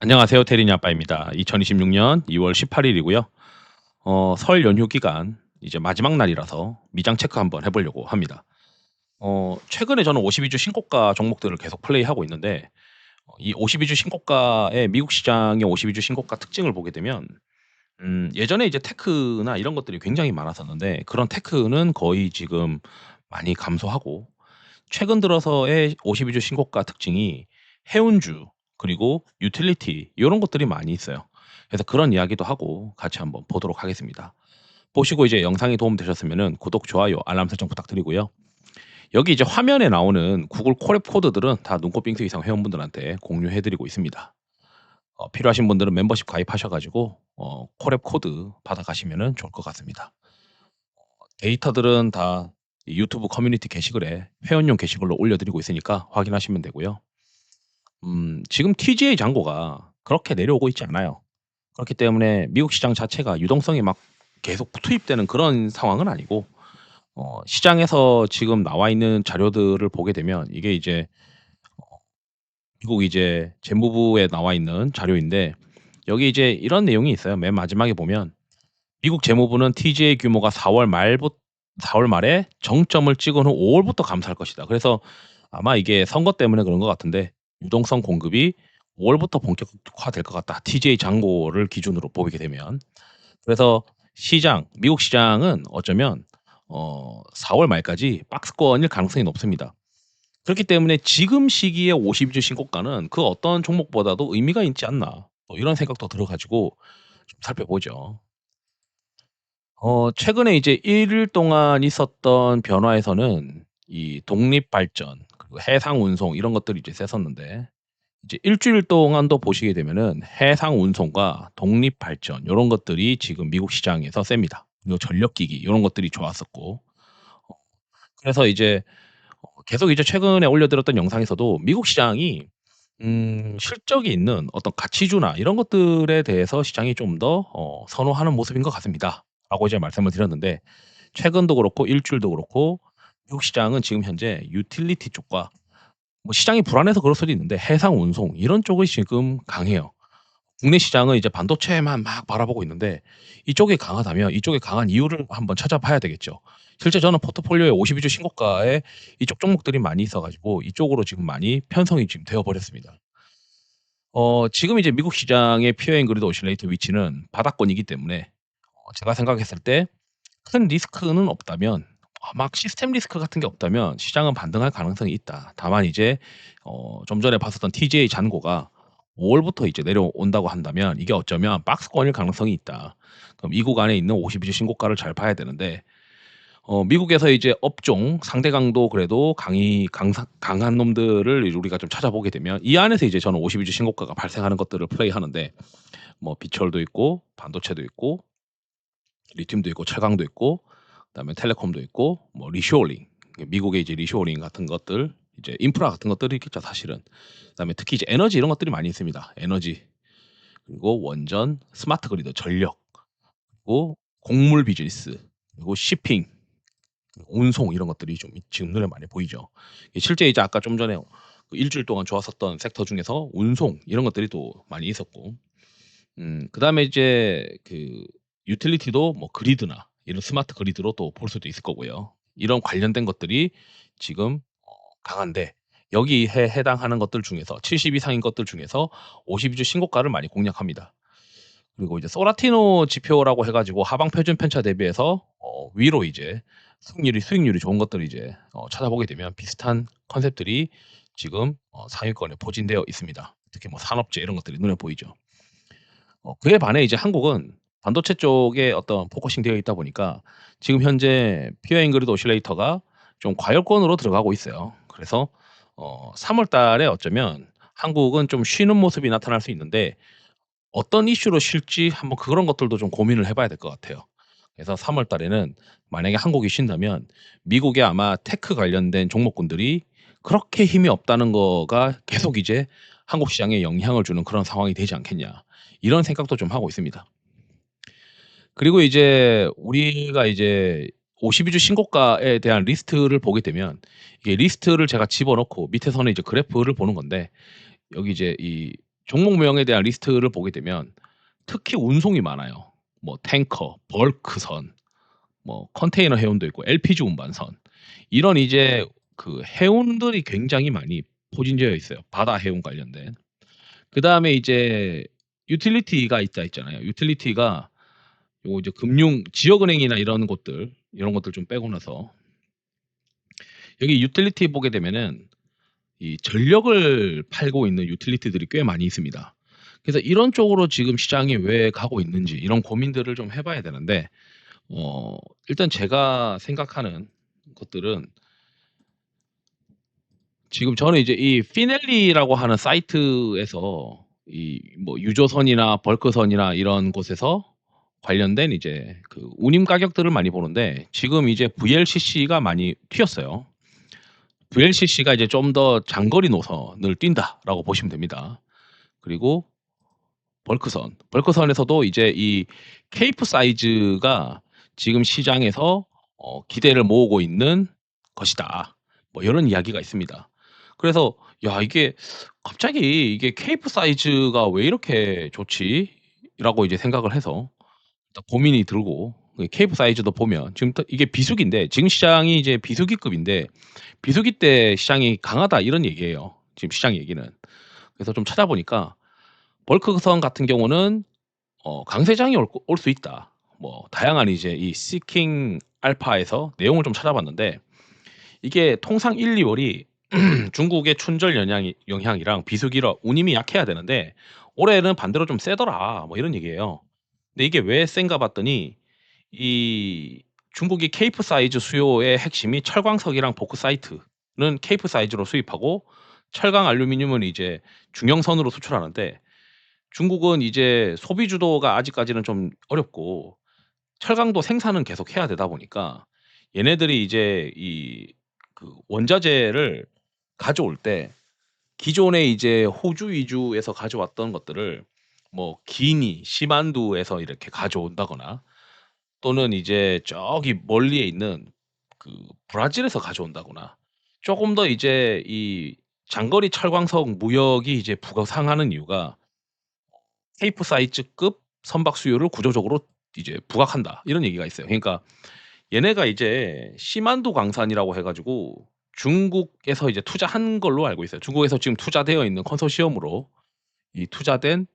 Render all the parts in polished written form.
안녕하세요. 테리니 아빠입니다. 2026년 2월 18일이고요. 설 연휴 기간 이제 마지막 날이라서 미장 체크 한번 해 보려고 합니다. 최근에 저는 52주 신고가 종목들을 계속 플레이하고 있는데 이 52주 신고가의 미국 시장의 52주 신고가 특징을 보게 되면 예전에 이제 테크나 이런 것들이 굉장히 많았었는데 그런 테크는 거의 지금 많이 감소하고 최근 들어서의 52주 신고가 특징이 해운주 그리고 유틸리티 요런 것들이 많이 있어요. 그래서 그런 이야기도 하고 같이 한번 보도록 하겠습니다. 보시고 이제 영상이 도움되셨으면은 구독, 좋아요, 알람 설정 부탁드리고요. 여기 이제 화면에 나오는 구글 콜앱 코드들은 다 눈꽃 빙수 이상 회원분들한테 공유해 드리고 있습니다. 필요하신 분들은 멤버십 가입하셔 가지고 콜앱 코드 받아가시면은 좋을 것 같습니다. 데이터들은 다 이 유튜브 커뮤니티 게시글에 회원용 게시글로 올려 드리고 있으니까 확인하시면 되고요. 지금 TGA 잔고가 그렇게 내려오고 있지 않아요. 그렇기 때문에 미국 시장 자체가 유동성이 막 계속 투입되는 그런 상황은 아니고 시장에서 지금 나와 있는 자료들을 보게 되면 이게 이제 미국 이제 재무부에 나와 있는 자료인데 여기 이제 이런 내용이 있어요. 맨 마지막에 보면 미국 재무부는 TGA 규모가 4월 말에 정점을 찍은 후 5 월부터 감소할 것이다. 그래서 아마 이게 선거 때문에 그런 것 같은데 유동성 공급이 5 월부터 본격화될 것 같다. TGA 잔고를 기준으로 보게 되면. 그래서 미국 시장은 어쩌면 4월 말까지 박스권일 가능성이 높습니다. 그렇기 때문에 지금 시기에 52주 신고가는 그 어떤 종목보다도 의미가 있지 않나. 뭐 이런 생각도 들어 가지고 좀 살펴보죠. 최근에 이제 1일 동안 있었던 변화에서는 이 독립발전 그리고 해상운송 이런 것들이 이제 셌었는데 이제 일 주일 동안도 보시게 되면은 해상운송과 독립발전 요런 것들이 지금 미국 시장에서 셉니다. 그리고 전력기기 요런 것들이 좋았었고 어 그래서 이제 계속 이제 최근에 올려드렸던 영상에서도 미국 시장이 실적이 있는 어떤 가치주나 이런 것들에 대해서 시장이 좀 더 선호하는 모습인 것 같습니다."라고 이제 말씀을 드렸는데 최근도 그렇고 일주일도 그렇고 미국 시장은 지금 현재 유틸리티 쪽과 뭐 시장이 불안해서 그럴 수도 있는데 해상 운송 이런 쪽이 지금 강해요. 국내 시장은 이제 반도체만 막 바라보고 있는데 이쪽이 강하다면 이쪽이 강한 이유를 한번 찾아봐야 되겠죠. 실제 저는 포트폴리오에 52주 신고가에 이쪽 종목들이 많이 있어 가지고 이쪽으로 지금 많이 편성이 지금 되어 버렸습니다. 지금 이제 미국 시장의 피어 앤 그리드 오실레이터 위치는 바닥권이기 때문에 제가 생각했을 때 큰 리스크는 없다면 막 시스템 리스크 같은 게 없다면 시장은 반등할 가능성이 있다. 다만 이제 좀 전에 봤었던 TGA 잔고가 5 월부터 이제 내려온다고 한다면 이게 어쩌면 박스권일 가능성이 있다. 그럼 이 구간에 있는 52주 신고가를 잘 봐야 되는데 미국에서 이제 업종 상대 강도 그래도 강이 강사 강한 놈들을 이제 우리가 좀 찾아보게 되면 이 안에서 이제 저는 52주 신고가가 발생하는 것들을 플레이하는데 뭐 비철도 있고 반도체도 있고 리튬도 있고 철강도 있고 그다음에 텔레콤도 있고 뭐 리쇼어링 미국의 이제 리쇼어링 같은 것들 이제 인프라 같은 것들이 있겠죠 사실은. 그다음에 특히 이제 에너지 이런 것들이 많이 있습니다. 에너지 그리고 원전, 스마트 그리드, 전력 그리고 곡물 비즈니스 그리고 쇼핑, 운송 이런 것들이 좀 지금 눈에 많이 보이죠. 실제 이제 아까 좀 전에 그 일주일 동안 좋았었던 섹터 중에서 운송 이런 것들이 또 많이 있었고 그다음에 이제 그 유틸리티도 뭐 그리드나 이런 스마트 그리드로 또 볼 수도 있을 거고요. 이런 관련된 것들이 지금 강한데 여기에 해당하는 것들 중에서 70 이상인 것들 중에서 52주 신고가를 많이 공략합니다. 그리고 이제 소라티노 지표라고 해 가지고 하방 표준 편차 대비해서 위로 이제 수익률이 좋은 것들을 이제 찾아보게 되면 비슷한 컨셉들이 지금 상위권에 포진되어 있습니다. 특히 뭐 산업재 이런 것들이 눈에 보이죠. 그에 반해 이제 한국은 반도체 쪽에 어떤 포커싱 되어 있다 보니까 지금 현재 피어 앵그리드 오실레이터가 좀 과열권으로 들어가고 있어요. 그래서 3월 달에 어쩌면 한국은 좀 쉬는 모습이 나타날 수 있는데 어떤 이슈로 쉴지 한번 그런 것들도 좀 고민을 해 봐야 될 것 같아요. 그래서 3월 달에는 만약에 한국이 쉰다면 미국의 아마 테크 관련된 종목군들이 그렇게 힘이 없다는 거가 계속 이제 한국 시장에 영향을 주는 그런 상황이 되지 않겠냐. 이런 생각도 좀 하고 있습니다. 그리고 이제 우리가 이제 52주 신고가에 대한 리스트를 보게 되면 이게 리스트를 제가 집어 넣고 밑에서는 이제 그래프를 보는 건데 여기 이제 이 종목명에 대한 리스트를 보게 되면 특히 운송이 많아요. 뭐 탱커, 벌크선, 뭐 컨테이너 해운도 있고 LPG 운반선. 이런 이제 그 해운들이 굉장히 많이 포진되어 있어요, 바다 해운 관련된. 그다음에 이제 유틸리티가 있다 했잖아요. 유틸리티가 요거 이제 금융 지역은행이나 이런 곳들, 이런 것들 좀 빼고 나서 여기 유틸리티 보게 되면은 이 전력을 팔고 있는 유틸리티들이 꽤 많이 있습니다. 그래서 이런 쪽으로 지금 시장이 왜 가고 있는지 이런 고민들을 좀 해 봐야 되는데 어 일단 제가 생각하는 것들은 지금 저는 이제 이 피넬리라고 하는 사이트에서 이 뭐 유조선이나 벌크선이나 이런 곳에서 관련된 이제 그 운임 가격들을 많이 보는데 지금 이제 VLCC가 많이 튀었어요. VLCC가 이제 좀 더 장거리 노선을 뛴다라고 보시면 됩니다. 그리고 벌크선에서도 이제 이 케이프 사이즈가 지금 시장에서 기대를 모으고 있는 것이다. 뭐 요런 이야기가 있습니다. 그래서 '야 이게 갑자기 이게 케이프 사이즈가 왜 이렇게 좋지?'라고 이제 생각을 해서 딱 고민이 들고 그 케이프 사이즈도 보면 지금 또 이게 비수기인데 지금 시장이 이제 비수기급인데 "비수기 때 시장이 강하다." 이런 얘기예요, 지금 시장 얘기는. 그래서 좀 찾아보니까 벌크선 같은 경우는 강세장이 올 수 있다. 뭐 다양한 이제 이 시킹 알파에서 내용을 좀 찾아봤는데 이게 통상 1-2 월이 중국의 춘절 영향이랑 비수기라 운임이 약해야 되는데 올해는 반대로 좀 세더라. 뭐 이런 얘기예요. 근데 이게 왜 센가 봤더니 이 중국이 케이프 사이즈 수요의 핵심이 철광석이랑 보크사이트는 케이프 사이즈로 수입하고 철강 알루미늄은 이제 중형선으로 수출하는데 중국은 이제 소비 주도가 아직까지는 좀 어렵고 철강도 생산은 계속 해야 되다 보니까 얘네들이 이제 이 그 원자재를 가져올 때 기존에 이제 호주 위주에서 가져왔던 것들을 뭐 기니, 시만두에서 이렇게 가져온다거나 또는 이제 저기 멀리에 있는 그 브라질에서 가져온다거나 쪼금 더 이제 이 장거리 철광석 무역이 이제 부각상하는 이유가 "케이프 사이즈급 선박 수요를 구조적으로 이제 부각한다." 이런 얘기가 있어요. 그러니까 얘네가 이제 시만두 광산이라고 해 가지고 중국에서 이제 투자한 걸로 알고 있어요. 중국에서 지금 투자되어 있는 컨소시엄으로 이 투자된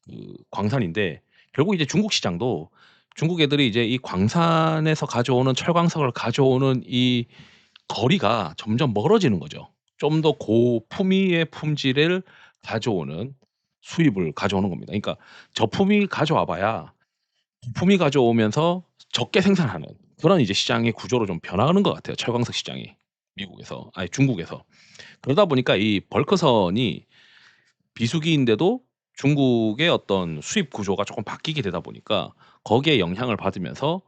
그 광산인데 결국 이제 중국 시장도 중국 애들이 이제 이 광산에서 가져오는 철광석을 가져오는 이 거리가 점점 멀어지는 거죠. 좀 더 고품위의 품질을 가져오는 수입을 가져오는 겁니다. 그러니까 저품위 가져와 봐야 부품이 가져오면서 적게 생산하는 그런 이제 시장의 구조로 좀 변하는 것 같아요, 철광석 시장이 미국에서 아니 중국에서. 그러다 보니까 이 벌크선이 비수기인데도 중국의 어떤 수입 구조가 쪼끔 바뀌게 되다 보니까 거기에 영향을 받으면서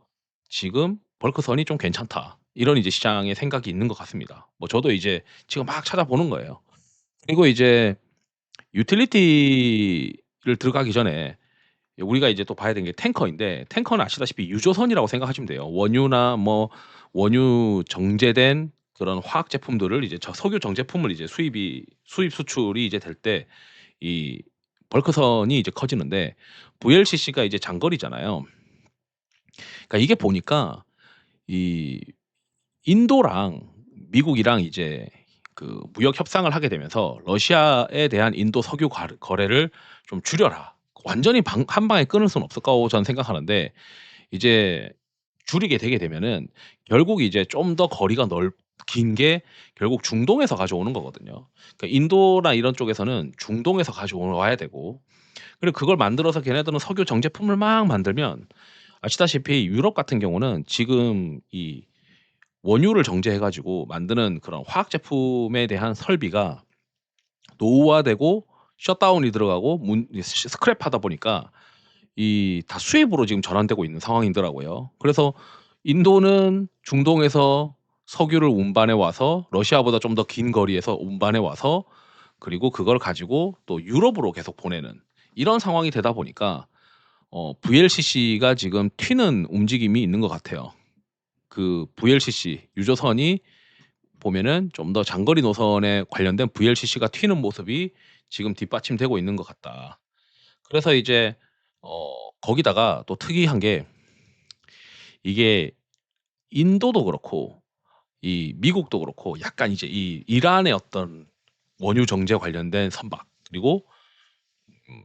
지금 '벌크선이 좀 괜찮다.' 이런 이제 시장의 생각이 있는 것 같습니다. 뭐 저도 이제 지금 막 찾아보는 거예요. 그리고 이제 유틸리티를 들어가기 전에 우리가 이제 또 봐야 되는 게 탱커인데 탱커는 아시다시피 유조선이라고 생각하시면 돼요. 원유나 뭐 원유 정제된 그런 화학 제품들을 이제 석유 정제품을 이제 수입 수출이 이제 될 때 이 벌크선이 이제 커지는데 VLCC가 이제 장거리잖아요. 그러니까 이게 보니까 이 인도랑 미국이랑 이제 그 무역 협상을 하게 되면서 "러시아에 대한 인도 석유 거래를 좀 줄여라." 완전히 한 방에 끊을 수는 없을 거라고 저는 생각하는데 이제 줄이게 되게 되면은 결국 이제 좀 더 거리가 긴 게 결국 중동에서 가져오는 거거든요. 그러니까 인도나 이런 쪽에서는 중동에서 가져와야 되고 그리고 그걸 만들어서 걔네들은 석유 정제품을 막 만들면 아시다시피 유럽 같은 경우는 지금 이 원유를 정제해 가지고 만드는 그런 화학 제품에 대한 설비가 노후화되고 셧다운이 들어가고 스크랩하다 보니까 이 다 수입으로 지금 전환되고 있는 상황이더라고요. 그래서 인도는 중동에서 석유를 운반해 와서 러시아보다 좀 더 긴 거리에서 운반해 와서 그리고 그걸 가지고 또 유럽으로 계속 보내는 이런 상황이 되다 보니까 VLCC가 지금 튀는 움직임이 있는 것 같아요. 그 VLCC 유조선이 보면은 좀 더 장거리 노선에 관련된 VLCC가 튀는 모습이 지금 뒷받침되고 있는 것 같다. 그래서 이제 거기다가 또 특이한 게 이게 인도도 그렇고 이 미국도 그렇고 약간 이제 이 이란의 어떤 원유 정제 관련된 선박 그리고 음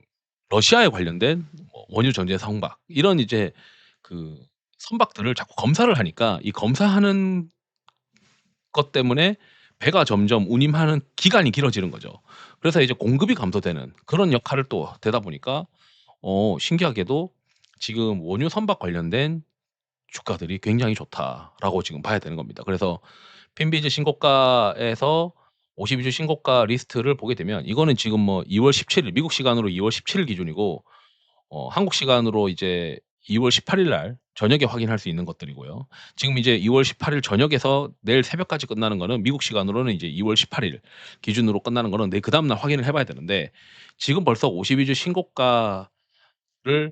러시아에 관련된 뭐 원유 정제 선박 이런 이제 그 선박들을 자꾸 검사를 하니까 이 검사하는 것 때문에 배가 점점 운임하는 기간이 길어지는 거죠. 그래서 이제 공급이 감소되는 그런 역할을 또 되다 보니까 신기하게도 지금 원유 선박 관련된 주가들이 굉장히 좋다라고 지금 봐야 되는 겁니다. 그래서 핀비즈 신고가에서 52주 신고가 리스트를 보게 되면 이거는 지금 뭐 2월 17일 미국 시간으로 2월 17일 기준이고 한국 시간으로 이제 2월 18일 날 저녁에 확인할 수 있는 것들이고요. 지금 이제 2월 18일 저녁에서 내일 새벽까지 끝나는 거는 미국 시간으로는 이제 2월 18일 기준으로 끝나는 거는 내일 그다음 날 확인을 해 봐야 되는데 지금 벌써 52주 신고가를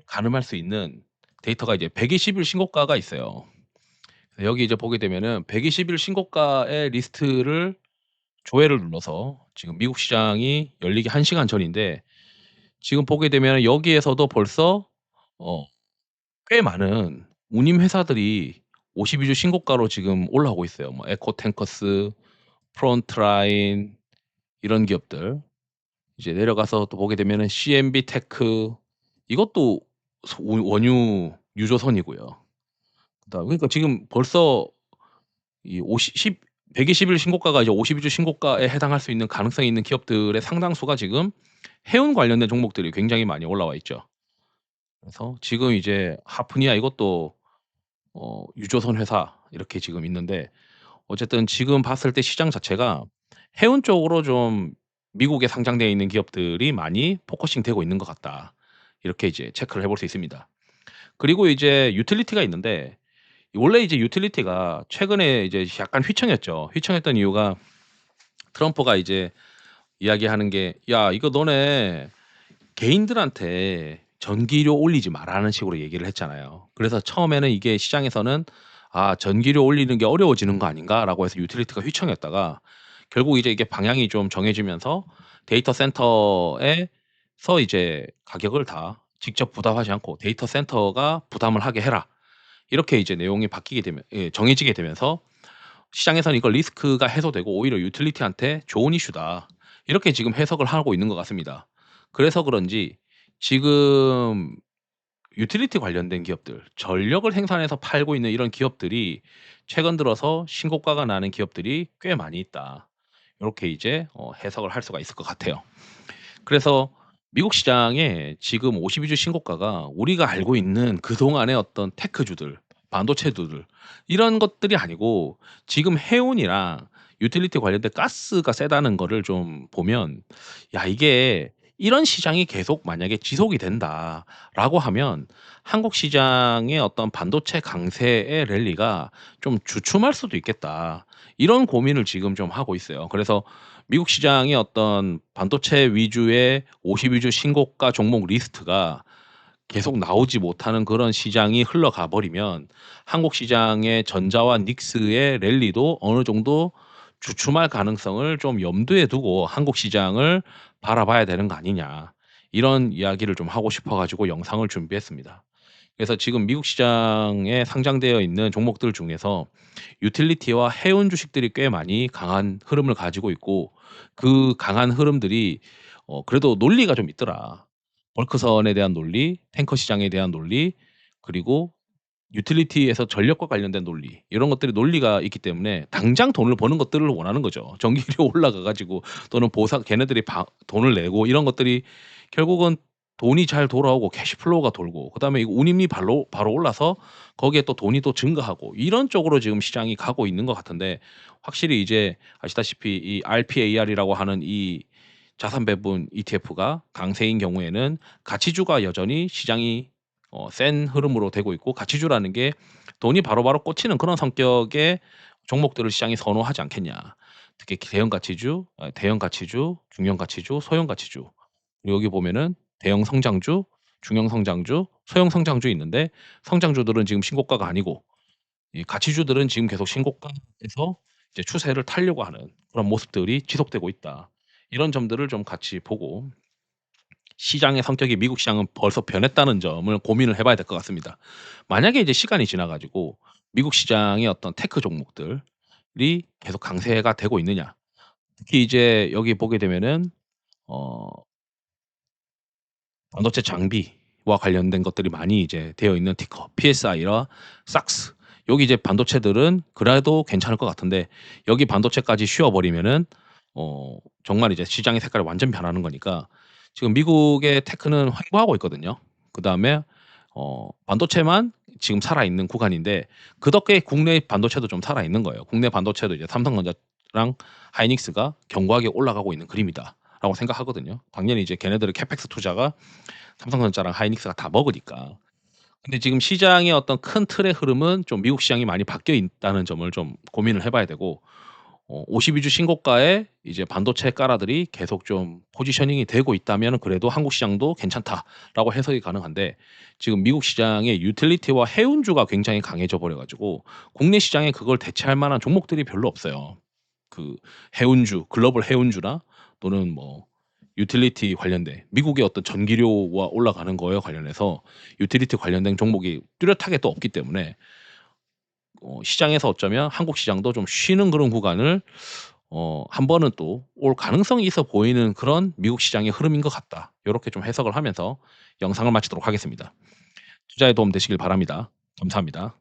가늠할 수 있는 데이터가 이제 120일 신고가가 있어요. 여기 이제 보게 되면은 120일 신고가의 리스트를 조회를 눌러서 지금 미국 시장이 열리기 1 시간 전인데 지금 보게 되면은 여기에서도 벌써 어 꽤 많은 운임 회사들이 52주 신고가로 지금 올라오고 있어요. 뭐 에코탱커스, 프론트라인 이런 기업들. 이제 내려가서 또 보게 되면은 CMB 테크 이것도 원유 유조선이고요. 그다음 그러니까 지금 벌써 이 120일 신고가가 이제 52주 신고가에 해당할 수 있는 가능성이 있는 기업들의 상당수가 지금 해운 관련된 종목들이 굉장히 많이 올라와 있죠. 그래서 지금 이제 하프니아 이것도 유조선 회사 이렇게 지금 있는데 어쨌든 지금 봤을 때 시장 자체가 해운 쪽으로 좀 미국에 상장되어 있는 기업들이 많이 포커싱 되고 있는 것 같다. 이렇게 이제 체크를 해볼 수 있습니다. 그리고 이제 유틸리티가 있는데 원래 이제 유틸리티가 최근에 이제 약간 휘청였죠. 휘청했던 이유가 트럼프가 이제 이야기하는 게 "야 이거 너네 개인들한테 전기료 올리지 마라."는 식으로 얘기를 했잖아요. 그래서 처음에는 이게 시장에서는 '아 전기료 올리는 게 어려워지는 거 아닌가?'라고 해서 유틸리티가 휘청였다가 결국 이제 이게 방향이 좀 정해지면서 데이터 센터에서 이제 "가격을 다 직접 부담하지 않고 데이터 센터가 부담을 하게 해라." 이렇게 이제 내용이 바뀌게 되면 정해지게 되면서 시장에서는 이걸 리스크가 해소되고 오히려 유틸리티한테 좋은 이슈다. 이렇게 지금 해석을 하고 있는 것 같습니다. 그래서 그런지 지금 유틸리티 관련된 기업들, 전력을 생산해서 팔고 있는 이런 기업들이 최근 들어서 신고가가 나는 기업들이 꽤 많이 있다. 요렇게 이제 해석을 할 수가 있을 것 같아요. 그래서 미국 시장에 지금 52주 신고가가 우리가 알고 있는 그동안의 어떤 테크주들, 반도체주들 이런 것들이 아니고 지금 해운이랑 유틸리티 관련된 가스가 세다는 거를 좀 보면 '야 이게 이런 시장이 계속 만약에 지속이 된다.'라고 하면 '한국 시장의 어떤 반도체 강세의 랠리가 좀 주춤할 수도 있겠다.' 이런 고민을 지금 좀 하고 있어요. 그래서 미국 시장의 어떤 반도체 위주의 52주 신고가 종목 리스트가 계속 나오지 못하는 그런 시장이 흘러가 버리면 한국 시장의 전자와 닉스의 랠리도 어느 정도 주춤할 가능성을 좀 염두에 두고 '한국 시장을 바라봐야 되는 거 아니냐.' 이런 이야기를 좀 하고 싶어 가지고 영상을 준비했습니다. 그래서 지금 미국 시장에 상장되어 있는 종목들 중에서 유틸리티와 해운 주식들이 꽤 많이 강한 흐름을 가지고 있고 그 강한 흐름들이 그래도 논리가 좀 있더라. 벌크선에 대한 논리, 탱커 시장에 대한 논리, 그리고 유틸리티에서 전력과 관련된 논리 이런 것들이 논리가 있기 때문에 당장 돈을 버는 것들을 원하는 거죠. 전기료 올라가 가지고 또는 보상 걔네들이 돈을 내고 이런 것들이 결국은 돈이 잘 돌아오고 캐시플로우가 돌고 그다음에 이 운임이 바로 올라서 거기에 또 돈이 또 증가하고 이런 쪽으로 지금 시장이 가고 있는 것 같은데 확실히 이제 아시다시피 이 RPAR이라고 하는 이 자산 배분 ETF가 강세인 경우에는 가치주가 여전히 시장이 센 흐름으로 되고 있고 가치주라는 게 돈이 바로바로 꽂히는 그런 성격의 종목들을 시장이 선호하지 않겠냐. 특히 대형 가치주, 대형 가치주, 중형 가치주, 소형 가치주. 그리고 여기 보면은 대형 성장주, 중형 성장주, 소형 성장주 있는데 성장주들은 지금 신고가가 아니고 이 가치주들은 지금 계속 신고가에서 이제 추세를 타려고 하는 그런 모습들이 지속되고 있다. 이런 점들을 좀 같이 보고 시장의 성격이 미국 시장은 벌써 변했다는 점을 고민을 해 봐야 될 것 같습니다. 만약에 이제 시간이 지나 가지고 미국 시장의 어떤 테크 종목들이 계속 강세가 되고 있느냐. 특히 이제 여기 보게 되면은 어 반도체 장비와 관련된 것들이 많이 이제 되어 있는 티커 PSI라 삭스. 여기 이제 반도체들은 그래도 괜찮을 것 같은데 여기 반도체까지 쉬어 버리면은 정말 이제 시장의 색깔이 완전 변하는 거니까 지금 미국의 테크는 횡보하고 있거든요. 그다음에 반도체만 지금 살아있는 구간인데 그 덕에 국내 반도체도 좀 살아있는 거예요. 국내 반도체도 이제 삼성전자랑 하이닉스가 견고하게 올라가고 있는 그림이다라고 생각하거든요. 당연히 이제 걔네들의 캐펙스 투자가 삼성전자랑 하이닉스가 다 먹으니까. 근데 지금 시장의 어떤 큰 틀의 흐름은 좀 미국 시장이 많이 바뀌어 있다는 점을 좀 고민을 해 봐야 되고 52주 신고가에 이제 반도체 까라들이 계속 좀 포지셔닝이 되고 있다면은 그래도 '한국 시장도 괜찮다.'라고 해석이 가능한데 지금 미국 시장의 유틸리티와 해운주가 굉장히 강해져 버려 가지고 국내 시장에 그걸 대체할 만한 종목들이 별로 없어요. 그 해운주, 글로벌 해운주나 또는 뭐 유틸리티 관련된 미국의 어떤 전기료와 올라가는 거에 관련해서 유틸리티 관련된 종목이 뚜렷하게 또 없기 때문에 시장에서 어쩌면 한국 시장도 좀 쉬는 그런 구간을 한 번은 또 올 가능성이 있어 보이는 그런 미국 시장의 흐름인 것 같다. 요렇게 좀 해석을 하면서 영상을 마치도록 하겠습니다. 투자에 도움 되시길 바랍니다. 감사합니다.